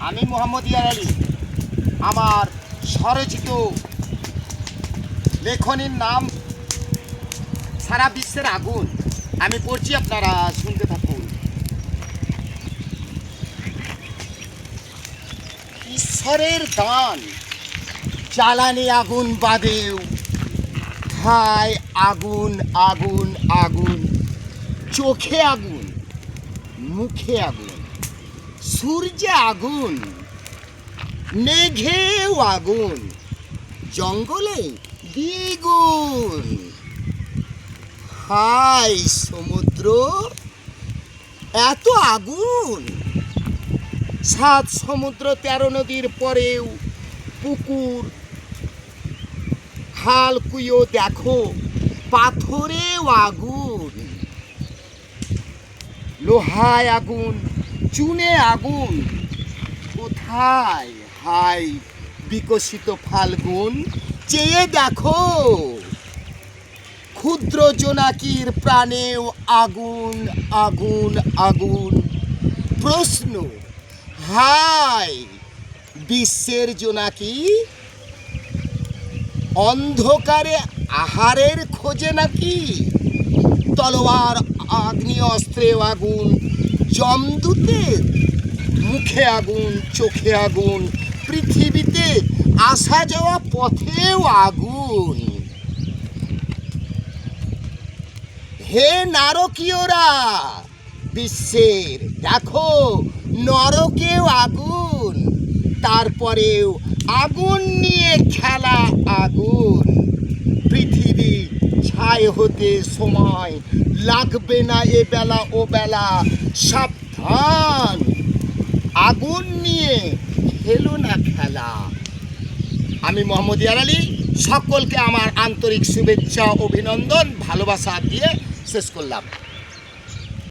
আমি মোহাম্মদ ইয়ার আলী। আমার স্বরচিত লেখনীর নাম সারা বিশ্বের আগুন। আমি পড়ছি, আপনারা শুনতে থাকুন। ঈশ্বরের দান জ্বালানি আগুন বাদেও, খায় আগুন আগুন আগুন, চোখে আগুন, মুখে আগুন, সূর্যে আগুন, মেঘেও আগুন, জঙ্গলে দ্বিগুণ। হাই সমুদ্র, এত আগুন! 7 সমুদ্র 13 নদীর পরেও পুকুর খাল কুয়ো দেখো, পাথরেও আগুন। লোহায় আগুন, চুনে আগুন, কোথায় হাই বিকশিত ফাল্গুন? চেয়ে দেখো, ক্ষুদ্র জোনাকির প্রাণেও আগুন আগুন আগুন। প্রশ্ন, হাই বিশ্বের জোনাকি, অন্ধকারে আহারের খোঁজে নাকি? তলোয়ার আগ্নেয়াস্ত্রেও আগুন, যমদূতের মুখে আগুন, চোখে আগুন, পৃথিবীতে আসা যাওয়া পথেও আগুন। হে নারকীয়রা বিশ্বের, দেখো নরকেও আগুন, তারপরেও আগুন নিয়ে খেলা আগুন। পৃথিবী ছাই হতে সময় লাগবে না, এ বেলা ও বেলা সাবধান, আগুন নিয়ে খেলো না খেলা। আমি মোহাম্মদ ইয়ার আলী, সকলকে আমার আন্তরিক শুভেচ্ছা, অভিনন্দন, ভালোবাসা দিয়ে শেষ করলাম।